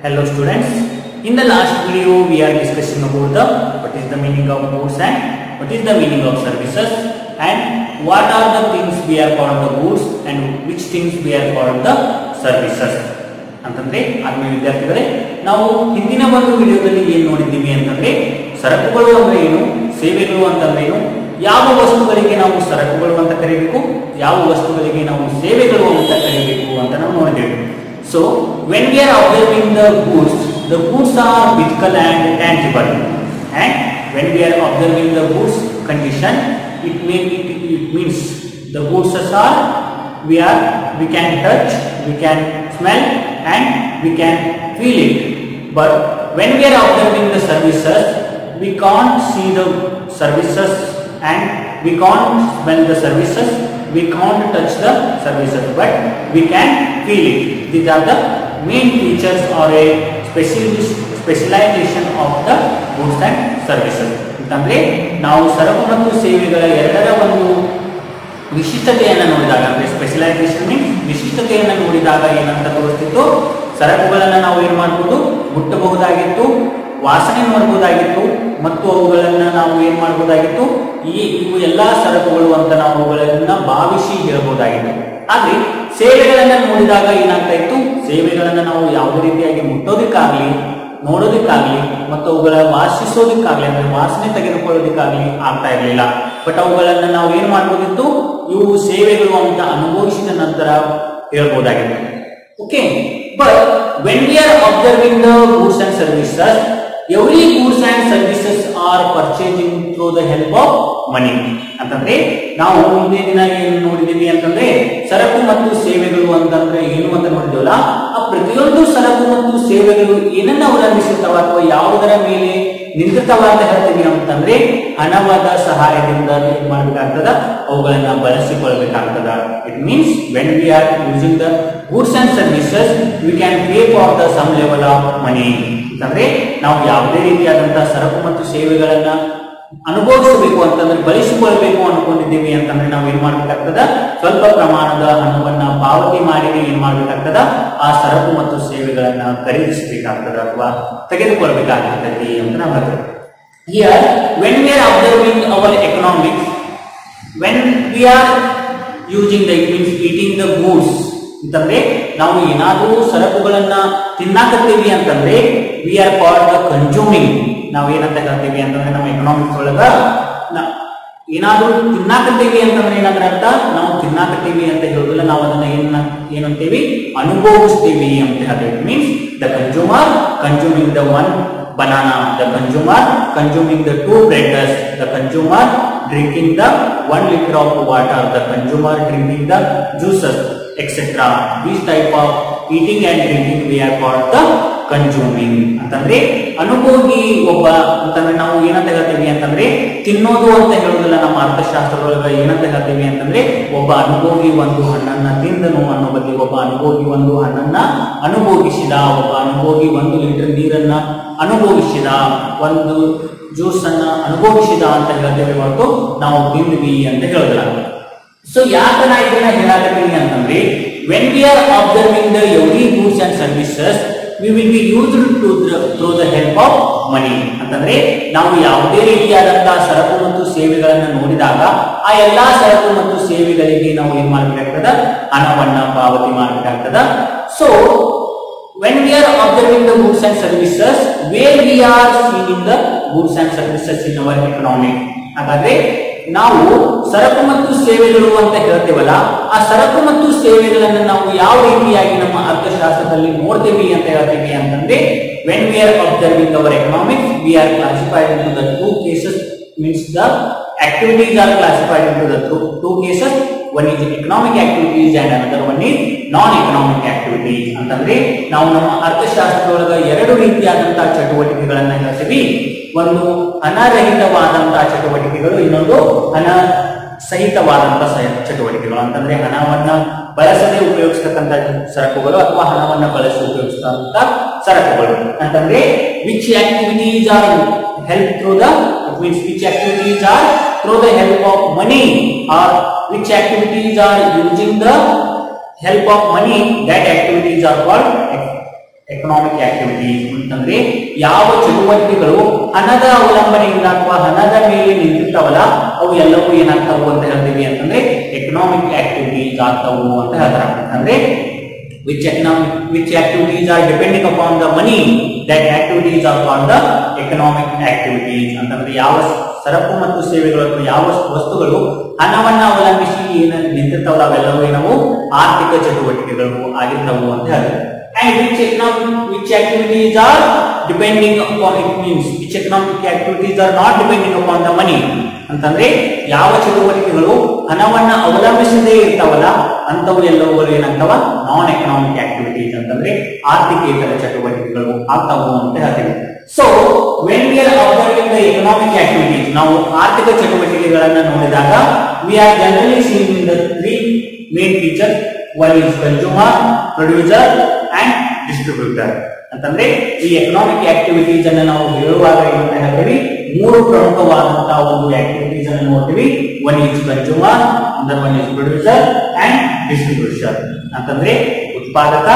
Hello students, in the last video we are discussing about what is the meaning of goods and what is the meaning of services and what are the things we are called the goods and which things we are called the services. ಅಂತಂದ್ರೆ ಆತ್ಮೀಯ ವಿದ್ಯಾರ್ಥಿಗಳೇ, ನಾವು ಹಿಂದಿನ ಒಂದು ವಿಡಿಯೋದಲ್ಲಿ ಏನು ನೋಡಿದ್ದೀವಿ ಅಂತಂದ್ರೆ ಸರಕುಗಳು ಅಂದ್ರೆ ಏನು, ಸೇವೆಗಳು ಅಂತಂದ್ರೆ ಏನು, ಯಾವ ವಸ್ತುಗಳಿಗೆ ನಾವು ಸರಕುಗಳು ಅಂತ ಕರೀಬೇಕು, ಯಾವ ವಸ್ತುಗಳಿಗೆ ನಾವು ಸೇವೆಗಳು ಅಂತ ಕರೀಬೇಕು ಅಂತ ನಾವು ನೋಡಿದ್ದೇವೆ. So when we are observing the goods are physical and tangible, and when we are observing the goods condition, it means the goods are we can touch, we can smell and we can feel it. But when we are observing the services, we can't see the services and we can't smell the services, we can't touch the services, but we can feel it. These are the main features or a specialization of the goods and services. ಅಂತಂದ್ರೆ ನಾವು ಸರಕು ಮತ್ತು ಸೇವೆಗಳ ಎರಡರ ಒಂದು ವಿಶಿಷ್ಟತೆಯನ್ನು ನೋಡಿದಾಗ, ಅಂದ್ರೆ specialisation means ವಿಶಿಷ್ಟತೆಯನ್ನು ನೋಡಿದಾಗ ಏನಂತ ತೋರಿಸ್ತಿತ್ತು, ಸರಕುಗಳನ್ನು ನಾವು ಏನು ಮಾಡಬಹುದು, ಮುಟ್ಟಬಹುದಾಗಿತ್ತು, ವಾಸನೆ ಮಾಡಬಹುದಾಗಿತ್ತು ಮತ್ತು ಅವುಗಳನ್ನು ನಾವು ಏನು ಮಾಡಬಹುದಾಗಿತ್ತು, ಇವು ಎಲ್ಲಾ ಸರಕುಗಳು ಅಂತ ನಾವು ಅವುಗಳನ್ನ ಭಾವಿಸಿ ಹೇಳಬಹುದಾಗಿತ್ತು. ಆದ್ರೆ ಸೇವೆಗಳನ್ನ ನೋಡಿದಾಗ ಏನಾಗ್ತಾ ಇತ್ತು, ಸೇವೆಗಳನ್ನ ನಾವು ಯಾವುದೇ ರೀತಿಯಾಗಿ ಮುಟ್ಟೋದಕ್ಕಾಗ್ಲಿ, ನೋಡೋದಕ್ಕಾಗ್ಲಿ ಮತ್ತು ಅವುಗಳ ವಾಸಿಸೋದಕ್ಕಾಗ್ಲಿ ಅಂದ್ರೆ ವಾಸನೆ ತೆಗೆದುಕೊಳ್ಳೋದಕ್ಕಾಗ್ಲಿ ಆಗ್ತಾ ಇರಲಿಲ್ಲ. ಬಟ್ ಅವುಗಳನ್ನ ನಾವು ಏನ್ ಮಾಡಬಹುದಿತ್ತು, ಇವು ಸೇವೆಗಳು ಅಂತ ಅನುಭವಿಸಿದ ನಂತರ ಹೇಳ್ಬಹುದಾಗಿತ್ತು. Okay, but when we are observing the goods and services, every goods and services are purchasing through the help of money. ಅಂತಂದ್ರೆ ನಾವು ಮುಂದಿನ ದಿನ ಏನು ನೋಡಿದೀವಿ ಅಂತಂದ್ರೆ ಸರಕು ಮತ್ತು ಸೇವೆಗಳು ಅಂತಂದ್ರೆ ಏನು ಅಂತ ನೋಡಿದ್ವಲ್ಲ, ಆ ಪ್ರತಿಯೊಂದು ಸರಕು ಮತ್ತು ಸೇವೆಗಳು ಏನನ್ನ ಅವಲಂಬಿಸಿರ್ತಾವ ಅಥವಾ ಯಾವುದರ ಮೇಲೆ ನಿಂತಿರ್ತಾವ ಅಂತ ಹೇಳ್ತೀವಿ ಅಂತಂದ್ರೆ ಹಣವಾದ ಸಹಾಯದಿಂದ ಏನ್ ಮಾಡಬೇಕಾಗ್ತದ, ಅವುಗಳನ್ನ ಬಳಸಿಕೊಳ್ಳಬೇಕಾಗ್ತದ. It means when we are using the goods and services we can pay for the some level of money. ಅಂತಂದ್ರೆ ನಾವು ಯಾವುದೇ ರೀತಿಯಾದಂತಹ ಸರಕು ಮತ್ತು ಸೇವೆಗಳನ್ನ ಅನುಭವಿಸಬೇಕು ಅಂತಂದ್ರೆ ಬಳಸಿಕೊಳ್ಬೇಕು ಅನ್ಕೊಂಡಿದ್ದೀವಿ ಅಂತಂದ್ರೆ ನಾವು ಏನ್ ಮಾಡ್ಬೇಕಾಗ್ತದ, ಸ್ವಲ್ಪ ಪ್ರಮಾಣದ ಹಣವನ್ನ ಪಾವತಿ ಮಾಡಿ ಏನ್ ಮಾಡ್ಬೇಕಾಗ್ತದ, ಆ ಸರಕು ಮತ್ತು ಸೇವೆಗಳನ್ನ ಖರೀದಿಸಬೇಕಾಗ್ತದ ಅಥವಾ ತೆಗೆದುಕೊಳ್ಬೇಕಾಗ್ತದೆ ಅಂತ ನಾವು ಹೇಳ್ತೇವೆ. Here when we are observing our economics, when we are using the it means eating the goods ಅಂತಂದ್ರೆ ನಾವು ಏನಾದ್ರೂ ಸರಕುಗಳನ್ನ ತಿನ್ನಾಕತ್ತೀವಿ ಅಂತಂದ್ರೆ we are called the consuming. ನಾವು ಏನಂತ ಹೇಳ್ತೀವಿ ಅಂತಂದ್ರೆ ನಮ್ಮ ಎಕನಾಮಿಕ್ಸ್ ಒಳಗ ಏನಾದ್ರೂ ತಿನ್ನಾಕತ್ತೀವಿ ಅಂತಂದ್ರೆ ಏನಾದ್ರ ಅರ್ಥ, ನಾವು ತಿನ್ನಾಕತ್ತೀವಿ ಅಂತ ಹೇಳುದಿಲ್ಲ, ನಾವು ಅದನ್ನ ಏನಂತೀವಿ, ಅನುಭವಿಸ್ತೀವಿ ಅಂತ ಹೇಳ್ತೀವಿ. Means the consumer consuming the one banana, the consumer consuming the 2 breads, the consumer drinking the 1 liter of water, the consumer drinking the juices, etc. These type of eating and drinking we are called the consuming. ಅಂತಂದ್ರೆ ಅನುಭೋಗಿ ಒಬ್ಬ ಅಂತಂದ್ರೆ ನಾವು ಏನಂತ ಹೇಳ್ತೀವಿ ಅಂತಂದ್ರೆ ತಿನ್ನೋದು ಅಂತ ಹೇಳೋದಿಲ್ಲ. ನಮ್ಮ ಅರ್ಥಶಾಸ್ತ್ರದೊಳಗ ಏನಂತ ಹೇಳ್ತೀವಿ ಅಂತಂದ್ರೆ ಒಬ್ಬ ಅನುಭೋಗಿ ಒಂದು ಹಣ್ಣನ್ನ ತಿಂದನು ಅನ್ನೋ ಬದಲಿಗೆ ಒಬ್ಬ ಅನುಭೋಗಿ ಒಂದು ಹಣ್ಣನ್ನ ಅನುಭೋಗಿಸಿದ, ಒಬ್ಬ ಅನುಭೋಗಿ 1 ಲೀಟರ್ ನೀರನ್ನ ಅನುಭವಿಸಿದ, ಒಂದು ಜ್ಯೂಸ್ ಅನ್ನ ಅನುಭವಿಸಿದ ಅಂತ ಹೇಳ್ತೇವೆ ಹೊರತು ನಾವು ತಿಂದ್ವಿ ಅಂತ ಹೇಳೋದಿಲ್ಲ. ಸೊ ಯಾಕೆ ನಾ ಇದನ್ನ ಹೇಳಾಕತ್ತೀನಿ ಅಂತಂದ್ರೆ when we R observing the every goods and services we will be used through the help of money. ಅಂತಂದ್ರೆ ನಾವು ಯಾವುದೇ ರೀತಿಯಾದಂತಹ ಸರಕು ಮತ್ತು ಸೇವೆಗಳನ್ನ ನೋಡಿದಾಗ ಆ ಎಲ್ಲಾ ಸರಕು ಮತ್ತು ಸೇವೆಗಳಿಗೆ ನಾವು ಏನ್ ಮಾಡಬೇಕಾಗ್ತದ, ಹಣವನ್ನ ಪಾವತಿ ಮಾಡಬೇಕಾಗ್ತದ. So when we are observing the goods and services, where we are seeing the goods and services in our economy. ಹಾಗಾದ್ರೆ ನಾವು ಸರಕು ಮತ್ತು ಸೇವೆಗಳು ಅಂತ ಹೇಳ್ತೇವಲ್ಲ, ಆ ಸರಕು ಮತ್ತು ಸೇವೆಗಳನ್ನು ನಾವು ಯಾವ ರೀತಿಯಾಗಿ ನಮ್ಮ ಅರ್ಥಶಾಸ್ತ್ರದಲ್ಲಿ ನೋಡ್ತೇವೆ ಅಂತ ಹೇಳ್ತೀವಿ ಅಂತಂದ್ರೆ when we are observing our economics, we are classified into the 2 cases. Means the activities are classified into the 2 cases. One is economic activities and another one is non-economic activities. ಅಂತಂದ್ರೆ ನಾವು ನಮ್ಮ ಅರ್ಥಶಾಸ್ತ್ರದೊಳಗ 2 ರೀತಿಯಾದಂತಹ ಚಟುವಟಿಕೆಗಳನ್ನ ಹೇಳ್ತೀವಿ. ಒಂದು ಹಣರಹಿತವಾದಂತಹ ಚಟುವಟಿಕೆಗಳು, ಇನ್ನೊಂದು ಹಣ ಸಹಿತವಾದಂತಹ ಚಟುವಟಿಕೆಗಳು. ಅಂತಂದ್ರೆ ಹಣವನ್ನ ಬಳಸದೆ ಉಪಯೋಗಿಸತಕ್ಕಂತ ಸರಕುಗಳು ಅಥವಾ ಹಣವನ್ನ ಬಳಸಿ ಉಪಯೋಗಿಸತಕ್ಕಂತ ಸರಕುಗಳು. ಅಂತಂದ್ರೆ which activities are help through the means which activities are through the help of money or which activities are using the help of money, that activities are called economic activities ಅಂತಂದ್ರೆ ಯಾವ ಚಟುವಟಿಕೆಗಳು ಹಣದ ಅವಲಂಬನೆಯಿಂದ ಅಥವಾ ಹಣದ ಮೇಲೆ ನಿಂತಿರ್ತಾವಲ್ಲ ಅವು ಎಲ್ಲವೂ ಏನಾಗ್ತಾವು ಅಂತ ಹೇಳ್ತೀವಿ ಅಂತಂದ್ರೆ ಎಕನಾಮಿಕ್ ಆಕ್ಟಿವಿಟೀಸ್ ಆಗ್ತಾವು ಅಂತ ಹೇಳ್ತಾರೆ. ಅಂದ್ರೆ which activities are depending upon the money, that activities are called the economic activities. ಅಂತಂದ್ರೆ ಯಾವ ಸರಕು ಮತ್ತು ಸೇವೆಗಳು ಅಥವಾ ಯಾವ ವಸ್ತುಗಳು ಹಣವನ್ನ ಅವಲಂಬಿಸಿ ನಿಂತಿರ್ತಾವಲ್ಲ ಅವೆಲ್ಲವೂ ಏನವು ಆರ್ಥಿಕ ಚಟುವಟಿಕೆಗಳು ಆಗಿರ್ತಾವು ಅಂತ ಹೇಳ್ತಾರೆ. And which activities are depending upon, it means which economic activities are not depending upon the money. ಅಂತಂದ್ರೆ ಯಾವ ಚಟುವಟಿಕೆಗಳು ಹಣವನ್ನ ಅವಲಂಬಿಸದೇ ಇರ್ತಾವಲ್ಲ ಅಂತವು ಎಲ್ಲವುಗಳು ಏನಾಗ್ತಾವ ನಾನ್ ಎಕನಾಮಿಕ್ ಆಕ್ಟಿವಿಟೀಸ್ ಅಂತಂದ್ರೆ ಆರ್ಥಿಕೇತರ ಚಟುವಟಿಕೆಗಳು ಆಗ್ತಾವು ಅಂತ ಹೇಳ್ತೀವಿ. So when we R observing the economic activities, ನಾವು ಆರ್ಥಿಕ ಚಟುವಟಿಕೆಗಳನ್ನ ನೋಡಿದಾಗ we are generally seen in the 3 main features. One is consumer, producer and distributor. ಅಂತಂದ್ರೆ ಈ ಎಕನಾಮಿಕ್ ಆಕ್ಟಿವಿಟೀಸ್ ಅನ್ನ ನಾವು ಹೇಳುವಾಗ ಏನಂತ ಹೇಳ್ತೀವಿ, 3 ಪ್ರಮುಖವಾದಂತಹ ಒಂದು ಆಕ್ಟಿವಿಟೀಸ್ ಅನ್ನು ನೋಡ್ತೀವಿ. ಒನ್ ಈಸ್ ಕನ್ಸ್ಯೂಮರ್, ಅಂದರ್ one is producer and distribution. ಅಂತಂದ್ರೆ ಉತ್ಪಾದಕ,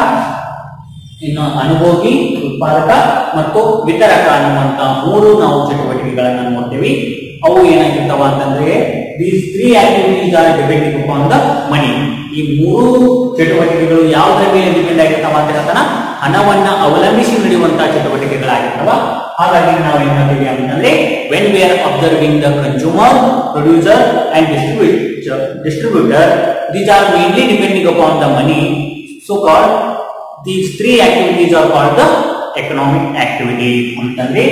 ಇನ್ನು ಅನುಭೋಗಿ, ಉತ್ಪಾದಕ ಮತ್ತು ವಿತರಕ ಅನ್ನುವಂತ 3 ನಾವು ಚಟುವಟಿಕೆಗಳನ್ನ ನೋಡ್ತೀವಿ. ಅವು ಏನಾಗಿರ್ತಾವ ಅಂತಂದ್ರೆ these 3 activities are depending upon the money. ಈ 3 ಚಟುವಟಿಕೆಗಳು ಯಾವುದರ ಮೇಲೆ ಡಿಪೆಂಡ್ ಆಗಿರ್ತಾವ ಅಂತ ಹೇಳ್ತಾನ, ಹಣವನ್ನ ಅವಲಂಬಿಸಿ ನಡೆಯುವಂತಹ ಚಟುವಟಿಕೆಗಳಾಗಿರ್ತಾವ. ಹಾಗಾಗಿ ನಾವು ಏನ್ ಮಾಡ್ತೀವಿ ಅಂತಂದ್ರೆ when we are observing the consumer, producer and distributor, these are mainly depending upon the money. So called these 3 activities are called the economic activities. ಅಂತಂದ್ರೆ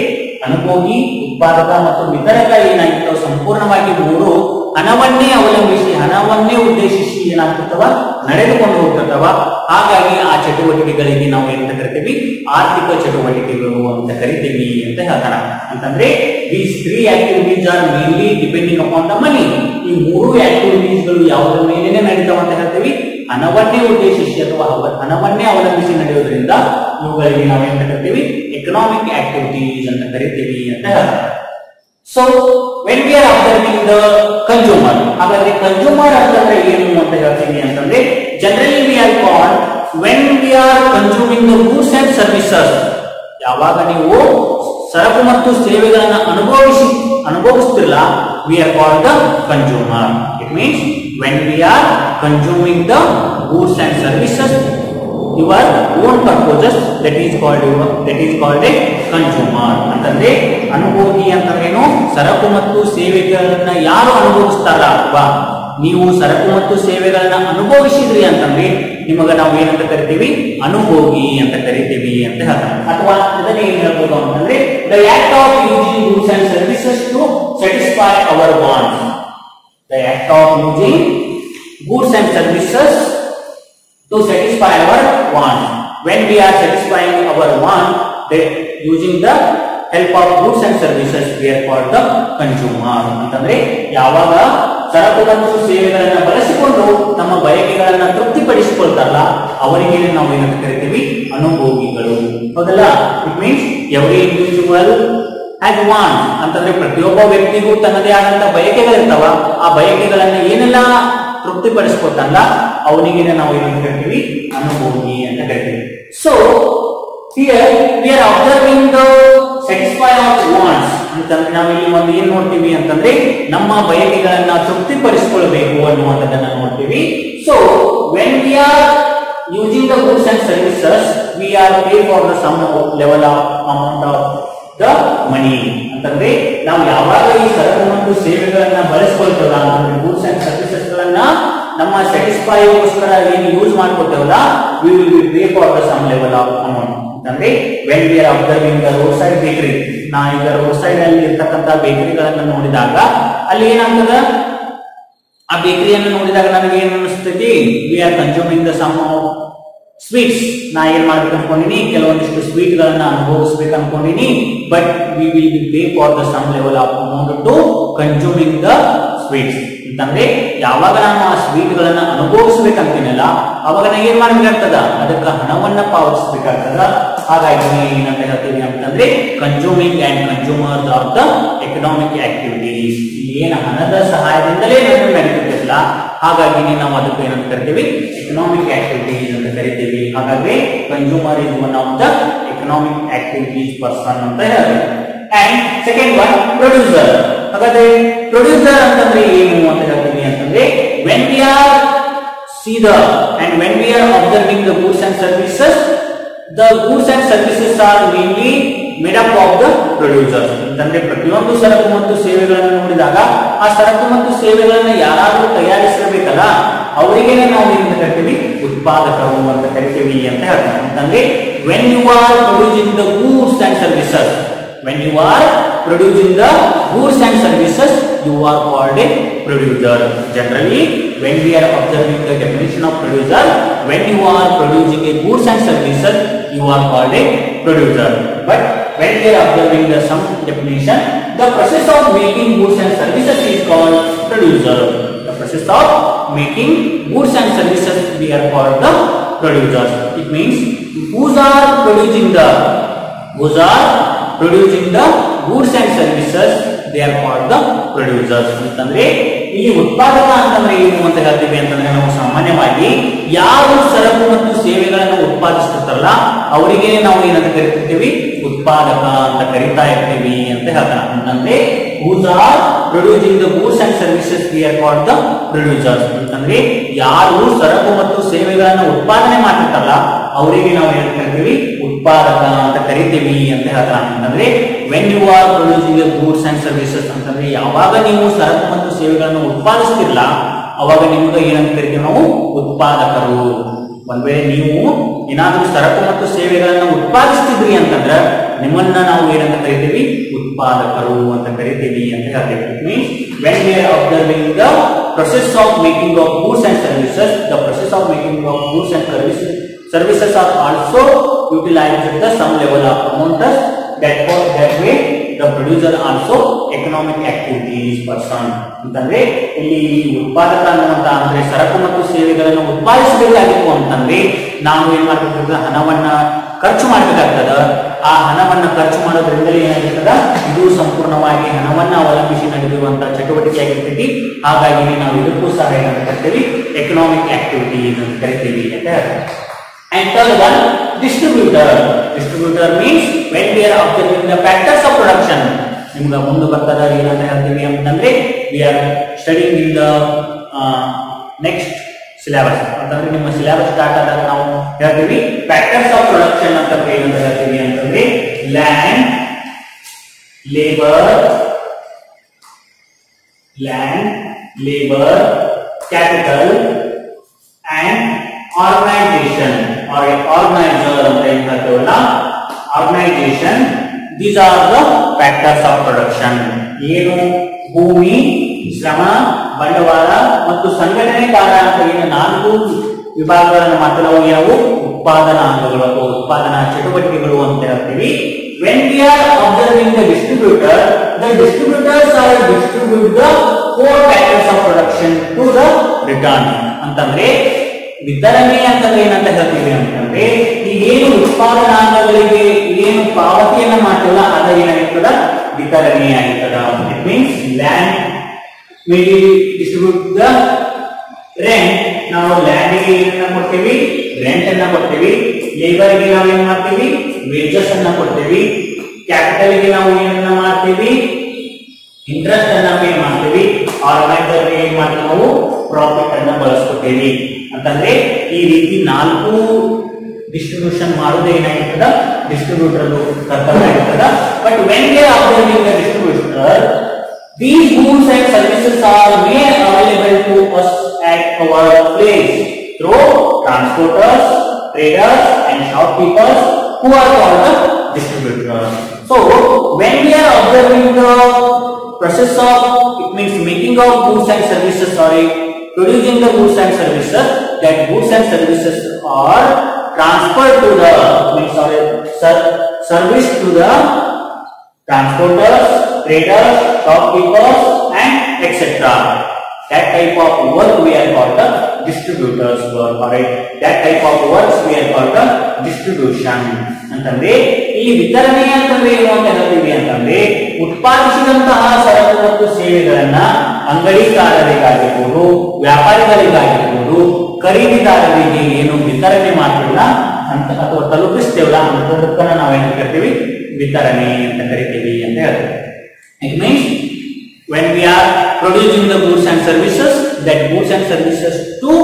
ಅನುಭೋಗಿ, ಉತ್ಪಾದಕ ಮತ್ತು ವಿತರಕ ಏನಾಗಿರ್ತಾವ ಸಂಪೂರ್ಣವಾಗಿ 3 ಹಣವನ್ನೇ ಅವಲಂಬಿಸಿ ಹಣವನ್ನೇ ಉದ್ದೇಶಿಸಿ ಏನಾಗ್ತಿರ್ತವ ನಡೆದುಕೊಂಡು ಹೋಗ್ತಿರ್ತವ. ಹಾಗಾಗಿ ಆ ಚಟುವಟಿಕೆಗಳಿಗೆ ನಾವು ಏನಂತ ಕರಿತೀವಿ, ಆರ್ಥಿಕ ಚಟುವಟಿಕೆಗಳು ಅಂತ ಕರಿತೀವಿ ಅಂತ ಹೇಳ್ತಾರ. ಅಂತಂದ್ರೆ these 3 activities are mainly depending upon the money. ಈ 3 activities ಗಳು ಯಾವುದರ ಮೇಲೇನೆ ನಡೀತಾವ ಅಂತ ಹೇಳ್ತೀವಿ, ಹಣವನ್ನೇ ಉದ್ದೇಶಿಸಿ ಅಥವಾ ಹಣವನ್ನೇ ಅವಲಂಬಿಸಿ ನಡೆಯೋದ್ರಿಂದ ಇವುಗಳಿಗೆ ನಾವು ಏನಂತ ಕರಿತೀವಿ, ಎಕನಾಮಿಕ್ ಆಕ್ಟಿವಿಟೀಸ್ ಅಂತ ಕರಿತೀವಿ ಅಂತ ಹೇಳ್ತಾರೆ. So when we are observing the consumer, ಹಾಗಾದ್ರೆ ಕನ್ಸ್ಯೂಮರ್ ಅಂತಂದ್ರೆ ಏನು ಅಂತ ಹೇಳ್ತೀವಿ ಅಂತಂದ್ರೆ generally we are called when we are consuming the goods and services. ಯಾವಾಗ ನೀವು ಸರಕು ಮತ್ತು ಸೇವೆಗಳನ್ನ ಅನುಭವಿಸ್ತಿರಲ್ಲ, we are called the consumer. It means when we are consuming the goods and services your own purposes, that is called a consumer. ಅಂತಂದ್ರೆ ಅನುಭೋಗಿ ಅಂತಂದ್ರೇನು, ಸರಕು ಮತ್ತು ಸೇವೆಗಳನ್ನ ಯಾರು ಅನುಭವಿಸ್ತಾರ ಅಥವಾ ನೀವು ಸರಕು ಮತ್ತು ಸೇವೆಗಳನ್ನ ಅನುಭವಿಸಿದ್ರಿ ಅಂತಂದ್ರೆ ನಿಮಗ ನಾವು ಏನಂತ ಕರಿತೀವಿ, ಅನುಭೋಗಿ ಅಂತ ಕರಿತೀವಿ ಅಂತ ಹೇಳ್ತಾರೆ. ಅಥವಾ ಇದನ್ನ ಏನ್ ಹೇಳ್ಬೋದು ಅಂತಂದ್ರೆ the act of using goods and services to satisfy our wants. The act of using goods and services to satisfy our want. When we are satisfying our want, using the help of goods and services, we are called the consumer. ಅಂತಂದ್ರೆ ಯಾವಾಗ ಸರಕು ಮತ್ತು ಸೇವೆಗಳನ್ನ ಬಳಸಿಕೊಂಡು ನಮ್ಮ ಬಯಕೆಗಳನ್ನ ತೃಪ್ತಿಪಡಿಸಿಕೊಳ್ತಾರಲ್ಲ ಅವರಿಗೆ ನಾವು ಏನಂತ ಕರಿತೀವಿ, ಅನುಭೋಗಿಗಳು. ಹೌದಲ್ಲ? It means every individual has want. ಅಂತಂದ್ರೆ ಪ್ರತಿಯೊಬ್ಬ ವ್ಯಕ್ತಿಗೂ ತನ್ನದೇ ಆದಂತ ಬಯಕೆಗಳಿರ್ತಾವ. ಆ ಬಯಕೆಗಳನ್ನ ಏನೆಲ್ಲ ತೃಪ್ತಿಪಡಿಸ್ಕೊತಾರಲ್ಲ ಅವನಿಗೆ ನಾವು ಏನಂತ ಕರಿತೀವಿ, ಅನುಭೋಗಿ ಅಂತ ಕರಿತೀವಿ. So here we are observing the satisfy of wants. ಅಂತಂದ್ರೆ ನಾವು ಇಲ್ಲಿ ಒಂದು ಏನ್ ನೋಡ್ತೀವಿ ಅಂತಂದ್ರೆ ನಮ್ಮ ಬಯಕೆಗಳನ್ನ ತೃಪ್ತಿಪಡಿಸಿಕೊಳ್ಳಬೇಕು ಅನ್ನುವಂಥದ್ದನ್ನ ನೋಡ್ತೀವಿ. So when we are using the goods and services, we are pay for the some level of amount of the money. ಅಂತಂದ್ರೆ ನಾವು ಯಾವಾಗ ಈ ಸರಕು ಮತ್ತು ಸೇವೆಗಳನ್ನ ಬಳಸ್ಕೊಳ್ತೇವಲ್ಲ ಅಂತಂದ್ರೆ ಗೂಡ್ಸ್ ಅಂಡ್ ಸರ್ವಿಸಸ್ ಗಳನ್ನ ನಮ್ಮ ಸ್ಯಾಟಿಸ್ಫೈಗೋಸ್ಕರ ಏನು use ಮಾಡ್ಕೊಳ್ತೇವಲ್ಲ, we will be pay for the some level of amount. ಅಂತಂದ್ರೆ when we are observing the roadside bakery, ನಾ ಈಗ ರೋಡ್ ಸೈಡ್ ಅಲ್ಲಿ ಇರ್ತಕ್ಕಂಥ ಬೇಕರಿಗಳನ್ನ ನೋಡಿದಾಗ ಅಲ್ಲಿ ಏನಾಗ್ತದ, ಆ ಬೇಕರಿಯನ್ನು ನೋಡಿದಾಗ ನನಗೆ ಏನ್ ಅನಿಸ್ತೈತಿ, we are consuming the some sweets. ನಾ ಏನ್ ಮಾಡ್ಬೇಕು ಅನ್ಕೊಂಡಿನಿ, ಕೆಲವೊಂದಿಷ್ಟು ಸ್ವೀಟ್ ಗಳನ್ನ ಅನುಭವಿಸ್ಬೇಕು ಅನ್ಕೊಂಡಿನಿ. But we will be pay for the some level of amount to consuming the sweets. ಅಂತಂದ್ರೆ ಯಾವಾಗ ನಾನು ಆ ಸ್ವೀಟ್ ಗಳನ್ನ ಅನುಭವಿಸ್ಬೇಕಂತೀನಲ್ಲ ಅವಾಗ ನಾ ಏನ್ ಮಾಡ್ಬೇಕಾಗ್ತದ, ಅದಕ್ಕೆ ಹಣವನ್ನ ಪಾವತಿಸಬೇಕಾಗ್ತದ. ಹಾಗಾಗಿ ಏನಂತ ಹೇಳ್ತೀವಿ ಅಂತಂದ್ರೆ consuming and consumers of the economic activities. ಏನ್ ಹಣದ ಸಹಾಯದಿಂದಲೇ ನಡೀತದೆ ಇಲ್ಲ, ಹಾಗಾಗಿ ನಾವು ಅದಕ್ಕೆ ಏನಂತ ಕರಿತೀವಿ, ಎಕನಾಮಿಕ್ ಆಕ್ಟಿವಿಟೀಸ್ ಅಂತ ಕರಿತೀವಿ. ಹಾಗಾಗಿ consumer is one of the economic activities person ಅಂತ ಹೇಳ್ತೀವಿ. And second one producer. ಹಾಗಾದ್ರೆ ಪ್ರೊಡ್ಯೂಸರ್ ಅಂತಂದ್ರೆ ಏನು ಅಂತ ಹೇಳ್ತೀವಿ ಅಂತಂದ್ರೆ, when we are see the and when we are observing the goods and services, the goods and services are mainly made up of the producers. ಅಂತಂದ್ರೆ ಪ್ರತಿಯೊಂದು ಸರಕು ಮತ್ತು ಸೇವೆಗಳನ್ನು ನೋಡಿದಾಗ ಆ ಸರಕು ಮತ್ತು ಸೇವೆಗಳನ್ನು ಯಾರಾದರೂ ತಯಾರಿಸಬೇಕಲ್ಲ, ಅವರಿಗೆ ನಾವು ಏನಂತ ಕರಿತೀವಿ, ಉತ್ಪಾದಕರು ಅಂತ ಕರಿತೀವಿ ಅಂತ ಹೇಳ್ತಾರೆ. ಅಂತಂದ್ರೆ when you are producing the goods and services, when you are producing the goods and services, you are called a producer. Generally, when we are observing the definition of producer, when you are producing a goods and services, you are called a producer. But when we are observing the some definition, the process of making goods and services is called producer. The process of making goods and services, we are called the producers. It means who are producing the goods and services, they are called the producers. ಅಂತಂದ್ರೆ ಇಲ್ಲಿ ಉತ್ಪಾದಕ ಅಂತಂದ್ರೆ ಏನು ಅಂತ ಹೇಳ್ತೀವಿ ಅಂತಂದ್ರೆ, ನಾವು ಸಾಮಾನ್ಯವಾಗಿ ಯಾವ ಸರಕು ಮತ್ತು ಸೇವೆಗಳನ್ನು ಉತ್ಪಾದಿಸ್ತಿರ್ತಾರಲ್ಲ ಅವರಿಗೆ ನಾವು ಏನಂತ ಕರಿತಿರ್ತೀವಿ, ಉತ್ಪಾದಕ ಅಂತ ಕರಿತಾ ಇರ್ತೀವಿ ಅಂತ ಹೇಳ್ತಾರೆ. ಅಂತಂದ್ರೆ who are producing the goods and services, we are called the producers. ಅಂತಂದ್ರೆ ಯಾರು ಸರಕು ಮತ್ತು ಸೇವೆಗಳನ್ನು ಉತ್ಪಾದನೆ ಮಾಡ್ತಿರ್ತಾರಲ್ಲ ಅವರಿಗೆ ನಾವು ಏನಂತ ಕರಿತೀವಿ, ಉತ್ಪಾದಕ ಅಂತ ಕರಿತೀವಿ ಅಂತ ಹೇಳ್ತಾರೆ. ಅಂತಂದ್ರೆ when you are producing the goods and services ಅಂತಂದ್ರೆ ಯಾವಾಗ ನೀವು ಸರಕು ಮತ್ತು ಸೇವೆಗಳನ್ನು ಉತ್ಪಾದಿಸ್ತಿರಲ್ಲ ಅವಾಗ ನಿಮ್ಗೆ ಏನಂತ ಕರಿತೀವಿ, ನಾವು ಉತ್ಪಾದಕರು. ಒಂದ್ ವೇಳೆ ನೀವು ಏನಾದ್ರೂ ಸರಕು ಮತ್ತು ಸೇವೆಗಳನ್ನು ಉತ್ಪಾದಿಸ್ತಿದ್ರಿ ಅಂತಂದ್ರೆ ನಿಮ್ಮನ್ನ ನಾವು ಏನಂತ ಕರಿತೀವಿ, ಉತ್ಪಾದಕರು ಅಂತ ಕರಿತೀವಿ ಅಂತ ಹೇಳ್ತೀವಿ. It means when we are observing the process of making of goods and services, the process of making of goods and services are also utilized at some level of promoters. That way the producer also economic activities person. ಅಂತಂದ್ರೆ ಇಲ್ಲಿ ಉತ್ಪಾದಕ ಅನ್ನುವಂತ ಅಂದ್ರೆ ಸರಕು ಮತ್ತು ಸೇವೆಗಳನ್ನು ಉತ್ಪಾದಿಸಬೇಕಾಗಿತ್ತು ಅಂತಂದ್ರೆ ನಾವು ಏನ್ ಮಾಡ್ಬೇಕಾಗ್ತದ, ಹಣವನ್ನ ಖರ್ಚು ಮಾಡಬೇಕಾಗ್ತದ. ಆ ಹಣವನ್ನ ಖರ್ಚು ಮಾಡೋದ್ರಿಂದಲೇ ಏನಾಗಿರ್ತದ, ಇದು ಸಂಪೂರ್ಣವಾಗಿ ಹಣವನ್ನ ಅವಲಂಬಿಸಿ ನಡೆಯುವಂತಹ ಚಟುವಟಿಕೆ ಆಗಿರ್ತೈತಿ. ಹಾಗಾಗಿ ನಾವು ಇದಕ್ಕೂ ಸಹ ಏನಂತ ಕರಿತೀವಿ, ಎಕನಾಮಿಕ್ ಆಕ್ಟಿವಿಟೀಸ್ ಅಂತ ಕರಿತೀವಿ ಅಂತ ಹೇಳ್ತಾರೆ. And third one, distributor. Distributor means when we are observing the factors of production. ನಿಮ್ಗೆ ಮುಂದೆ ಬರ್ತದ ಏನಂತ ಹೇಳ್ತೀವಿ ಅಂತಂದ್ರೆ, we are studying in the next syllabus. ಅಂತಂದ್ರೆ ನಿಮ್ಮ ಸಿಲೆಬಸ್ ಸ್ಟಾರ್ಟ್ ಆದಾಗ ನಾವು ಹೇಳ್ತೀವಿ ಫ್ಯಾಕ್ಟರ್ಸ್ ಆಫ್ ಪ್ರೊಡಕ್ಷನ್ ಅಂತಂದ್ರೆ ಏನಂತ ಹೇಳ್ತೀವಿ ಅಂತಂದ್ರೆ, land, labour, capital and organization or organizer ಅಂತ ಏನ್ ಹೇಳ್ತೀವಲ್ಲ, organization, these are the factors of production. ಏನು ಭೂಮಿ, ಶ್ರಮ, ಬಂಡವಾಳ ಮತ್ತು ಸಂಘಟನೆ ಕಾರಣ ಅಂತ ಏನು 4 ವಿಭಾಗಗಳನ್ನು ಮಾತ್ರ ನಾವು ಯಾವ ಉತ್ಪಾದನಾ ಅಂಗಗಳು ಅಥವಾ ಉತ್ಪಾದನಾ ಚಟುವಟಿಕೆಗಳು ಅಂತ ಹೇಳ್ತೀವಿ. When we are observing the distributor, the distributors are distribute the 4 factors of production to the return. ಅಂತಂದ್ರೆ ವಿತರಣೆ ಅಂತಂದ್ರೆ ಏನಂತ ಹೇಳ್ತೀವಿ ಅಂತಂದ್ರೆ, ಈಗೇನು ಉತ್ಪಾದನಾಂಗಗಳಿಗೆ ಏನು ಪಾವತಿಯನ್ನ ಮಾಡ್ತೀವಲ್ಲ ಅದ ಏನಾಗಿರ್ತದ, ವಿತರಣೆ ಆಗಿರ್ತದ. It means land we distribute the rent. ನಾವು ಲ್ಯಾಂಡಿಗೆ ಏನನ್ನ ಕೊಡ್ತೀವಿ, ರೆಂಟ್ ಅನ್ನ ಕೊಡ್ತೀವಿ. ಲೇಬರ್ಗೆ ನಾವು ಏನ್ ಮಾಡ್ತೀವಿ, ವೇಜಸ್ ಅನ್ನ ಕೊಡ್ತೀವಿ. ಕ್ಯಾಪಿಟಲ್ಗೆ ನಾವು ಏನನ್ನ ಮಾಡ್ತೀವಿ, ಇಂಟ್ರೆಸ್ಟ್ ಅನ್ನ ಪೇ ಮಾಡ್ತೀವಿ. ಆರ್ಗನೈಸರ್ಗೆ ಏನ್ ಮಾಡ್ತೀವಿ, ನಾವು ಪ್ರಾಫಿಟ್ ಅನ್ನ ಬಳಸ್ಕೊತೀವಿ. ಅಂತಂದ್ರೆ ಈ ರೀತಿ 4 ಡಿಸ್ಟ್ರಿಬ್ಯೂಷನ್ ಮಾಡೋದೇ ಏನಾಗಿರ್ತದ, ಡಿಸ್ಟ್ರಿಬ್ಯೂಟರ್ ಕರ್ತವ್ಯ ಆಗಿರ್ತದ. But when we R observing the distributor, these goods and services are made available to us at our place through transporters, traders and shopkeepers who are called the distributors. So when we are observing the process of, it means making of goods and services, producing the goods and services, that goods and services are transferred to the service to the transporters, traders, shopkeepers and etc. That type of work we are called the distributors work. Alright, that type of works we are called the distribution. ಅಂತಂದ್ರೆ ಈ ವಿತರಣೆ ಅಂತಂದ್ರೆ ಏನು ಅಂತ ಹೇಳ್ತೀವಿ ಅಂತಂದ್ರೆ, ಉತ್ಪಾದಿಸಿದಂತಹ ಸರಕು ಮತ್ತು ಸೇವೆಗಳನ್ನ ಅಂಗಡಿಕಾರರಿಗಾಗಿರ್ಬೋದು, ವ್ಯಾಪಾರಿಗಳಿಗಾಗಿರ್ಬೋದು, ಖರೀದಿದಾರರಿಗೆ ಏನು ವಿತರಣೆ ಮಾಡ್ತೀವಲ್ಲ ಅಂತ ಅಥವಾ ತಲುಪಿಸ್ತೇವಲ್ಲ ಅಂತದಕ್ಕನ್ನ ನಾವೇನು ಕರಿತೀವಿ, ವಿತರಣೆ ಅಂತ ಕರಿತೀವಿ ಅಂತ ಹೇಳ್ತೀವಿ. It means when we are producing the goods and services, that goods and services to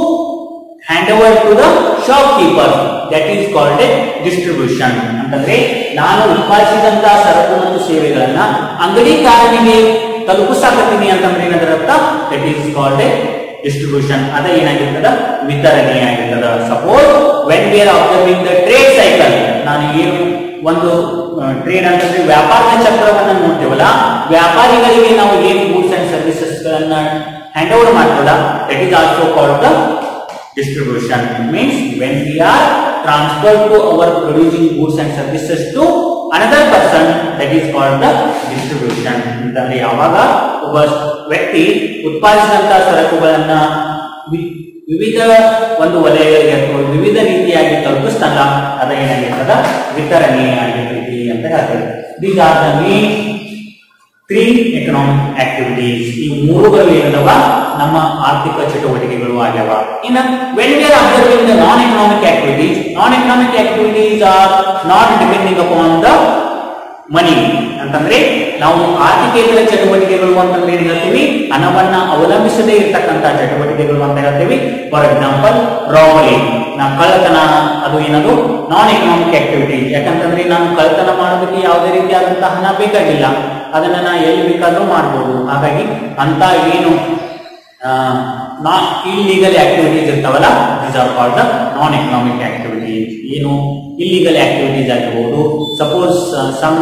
hand over to the shopkeeper, that is called a distribution. ಅಂತಂದ್ರೆ ನಾನು ಉತ್ಪಾದಿಸಿದಂತಹ ಸರಕು ಮತ್ತು ಸೇವೆಗಳನ್ನ ಅಂಗಡಿಕಾರನಿಗೆ ತಲುಪಿಸಾಕತ್ತೀನಿ ಅಂತಂದ್ರೆ ಏನದರ ಅರ್ಥ, that is called a distribution. ಅದ ಏನಾಗಿರ್ತದ, ವಿತರಣೆ ಆಗಿರ್ತದ. Suppose when we are observing the trade cycle, ನಾನು ಏನು ಒಂದು ಟ್ರೇಡ್ ಅಂತಂದ್ರೆ ವ್ಯಾಪಾರದ ಚಕ್ರವನ್ನ ನೋಡ್ತೇವಲ್ಲ, ವ್ಯಾಪಾರಿಗಳಿಗೆ ನಾವು ಏನು ಗೂಡ್ಸ್ ಅಂಡ್ ಸರ್ವಿಸಸ್ ಗಳನ್ನ ಹ್ಯಾಂಡ್ ಓವರ್ ಮಾಡ್ತೀವಲ್ಲ, that is also called the distribution. It means when we are transfer to our producing goods and services to another person, that is called the distribution. ಅಂತಂದ್ರೆ ಯಾವಾಗ ಒಬ್ಬ ವ್ಯಕ್ತಿ ಉತ್ಪಾದಿಸಿದಂತಹ ಸರಕುಗಳನ್ನ ವಿವಿಧ ಒಂದು ವಲಯಗಳಿಗೆ ಅಥವಾ ವಿವಿಧ ರೀತಿಯಾಗಿ ತಲುಪಿಸ್ತಲ್ಲ, ಅದ ಏನಾಗಿರ್ತದ, ವಿತರಣೆ ಆಗಿರ್ತೈತಿ ಅಂತ ಹೇಳ್ತೇವೆ. These are the main 3 economic activities. ಈ ಮೂರುಗಳು ಏನದವ, ನಮ್ಮ ಆರ್ಥಿಕ ಚಟುವಟಿಕೆಗಳು ಆಗ್ಯಾವ. ಇನ್ನು when we R observing the non economic activities are not depending upon the money. ಅಂತಂದ್ರೆ ನಾವು ಆರ್ಥಿಕೇತರ ಚಟುವಟಿಕೆಗಳು ಅಂತಂದ್ರೆ ಏನ್ ಹೇಳ್ತೀವಿ, ಹಣವನ್ನ ಅವಲಂಬಿಸದೇ ಇರ್ತಕ್ಕಂಥ ಚಟುವಟಿಕೆಗಳು ಅಂತ ಹೇಳ್ತೀವಿ. ಫಾರ್ ಎಕ್ಸಾಂಪಲ್ ರಾಬರಿ, ಕಳ್ಳತನ, ಅದು ಏನದು ನಾನ್ ಎಕನಾಮಿಕ್ ಆಕ್ಟಿವಿಟಿ. ಯಾಕಂತಂದ್ರೆ ನಾನು ಕಳ್ಳತನ ಮಾಡೋದಕ್ಕೆ ಯಾವುದೇ ರೀತಿಯಾದಂತಹ ಹಣ ಬೇಕಾಗಿಲ್ಲ, ಅದನ್ನ ನಾ ಎಲ್ಲಿ ಬೇಕಾದ್ರೂ ಮಾಡ್ಬೋದು. ಹಾಗಾಗಿ ಅಂತ ಏನು ಇಲ್ಲಿಗಲ್ ಆಕ್ಟಿವಿಟೀಸ್ ಇರ್ತಾವಲ್ಲ, these are called the non economic activities. ಏನು ಇಲ್ಲಿಗಲ್ ಆಕ್ಟಿವಿಟೀಸ್ ಆಗಿರ್ಬೋದು, ಸಪೋಸ್ ಸಮ್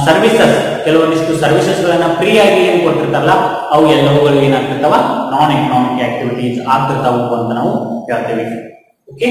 ಸರ್ವಿಸಸ್, ಕೆಲವೊಂದಿಷ್ಟು ಸರ್ವಿಸಸ್ ಗಳನ್ನ ಫ್ರೀ ಆಗಿ ಏನ್ ಕೊಟ್ಟಿರ್ತಾರಲ್ಲ, ಅವು ಎಲ್ಲವುಗಳು ಏನಾಗ್ತಿರ್ತಾವ, ನಾನ್ ಎಕನಾಮಿಕ್ ಆಕ್ಟಿವಿಟೀಸ್ ಆಗ್ತಿರ್ತಾವು ಅಂತ ನಾವು ಹೇಳ್ತೇವೆ. ಓಕೆ.